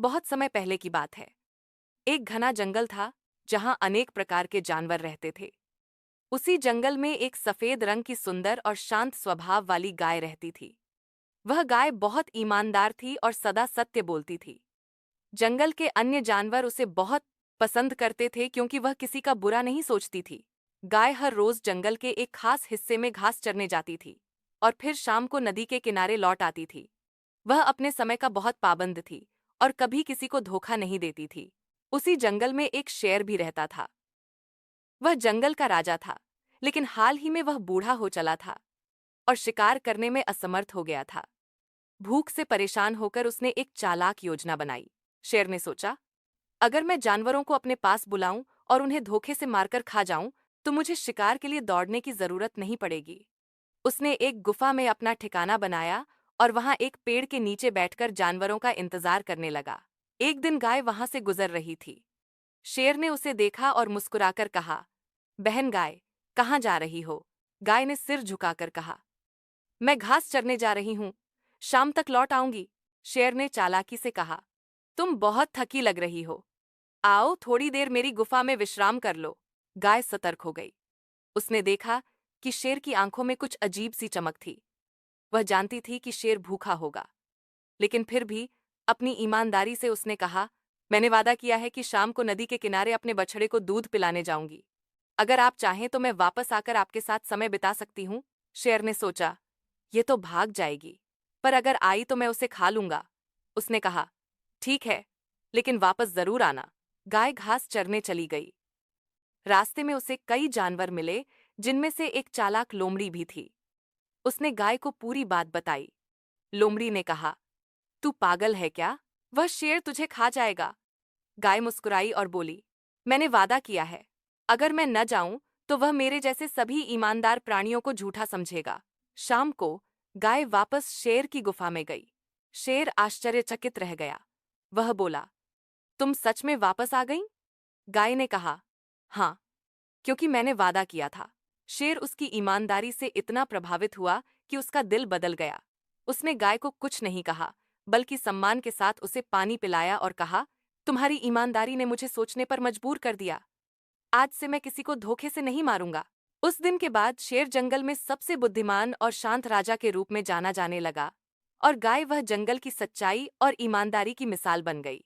बहुत समय पहले की बात है। एक घना जंगल था जहां अनेक प्रकार के जानवर रहते थे। उसी जंगल में एक सफेद रंग की सुंदर और शांत स्वभाव वाली गाय रहती थी। वह गाय बहुत ईमानदार थी और सदा सत्य बोलती थी। जंगल के अन्य जानवर उसे बहुत पसंद करते थे क्योंकि वह किसी का बुरा नहीं सोचती थी। गाय हर रोज जंगल के एक खास हिस्से में घास चरने जाती थी और फिर शाम को नदी के किनारे लौट आती थी। वह अपने समय का बहुत पाबंद थी और कभी किसी को धोखा नहीं देती थी। उसी जंगल में एक शेर भी रहता था। वह जंगल का राजा था, लेकिन हाल ही में वह बूढ़ा हो चला था और शिकार करने में असमर्थ हो गया था। भूख से परेशान होकर उसने एक चालाक योजना बनाई। शेर ने सोचा, अगर मैं जानवरों को अपने पास बुलाऊं और उन्हें धोखे से मारकर खा जाऊं, तो मुझे शिकार के लिए दौड़ने की जरूरत नहीं पड़ेगी। उसने एक गुफा में अपना ठिकाना बनाया और वहां एक पेड़ के नीचे बैठकर जानवरों का इंतजार करने लगा। एक दिन गाय वहां से गुजर रही थी। शेर ने उसे देखा और मुस्कुराकर कहा, बहन गाय, कहाँ जा रही हो? गाय ने सिर झुकाकर कहा, मैं घास चरने जा रही हूँ, शाम तक लौट आऊंगी। शेर ने चालाकी से कहा, तुम बहुत थकी लग रही हो, आओ थोड़ी देर मेरी गुफा में विश्राम कर लो। गाय सतर्क हो गई। उसने देखा कि शेर की आंखों में कुछ अजीब सी चमक थी। वह जानती थी कि शेर भूखा होगा, लेकिन फिर भी अपनी ईमानदारी से उसने कहा, मैंने वादा किया है कि शाम को नदी के किनारे अपने बछड़े को दूध पिलाने जाऊंगी। अगर आप चाहें तो मैं वापस आकर आपके साथ समय बिता सकती हूँ। शेर ने सोचा, ये तो भाग जाएगी, पर अगर आई तो मैं उसे खा लूंगा। उसने कहा, ठीक है, लेकिन वापस जरूर आना। गाय घास चरने चली गई। रास्ते में उसे कई जानवर मिले, जिनमें से एक चालाक लोमड़ी भी थी। उसने गाय को पूरी बात बताई। लोमड़ी ने कहा, तू पागल है क्या? वह शेर तुझे खा जाएगा। गाय मुस्कुराई और बोली, मैंने वादा किया है, अगर मैं न जाऊं तो वह मेरे जैसे सभी ईमानदार प्राणियों को झूठा समझेगा। शाम को गाय वापस शेर की गुफा में गई। शेर आश्चर्यचकित रह गया। वह बोला, तुम सच में वापस आ गईं? गाय ने कहा, हाँ, क्योंकि मैंने वादा किया था। शेर उसकी ईमानदारी से इतना प्रभावित हुआ कि उसका दिल बदल गया। उसने गाय को कुछ नहीं कहा, बल्कि सम्मान के साथ उसे पानी पिलाया और कहा, तुम्हारी ईमानदारी ने मुझे सोचने पर मजबूर कर दिया। आज से मैं किसी को धोखे से नहीं मारूंगा। उस दिन के बाद शेर जंगल में सबसे बुद्धिमान और शांत राजा के रूप में जाना जाने लगा और गाय वह जंगल की सच्चाई और ईमानदारी की मिसाल बन गई।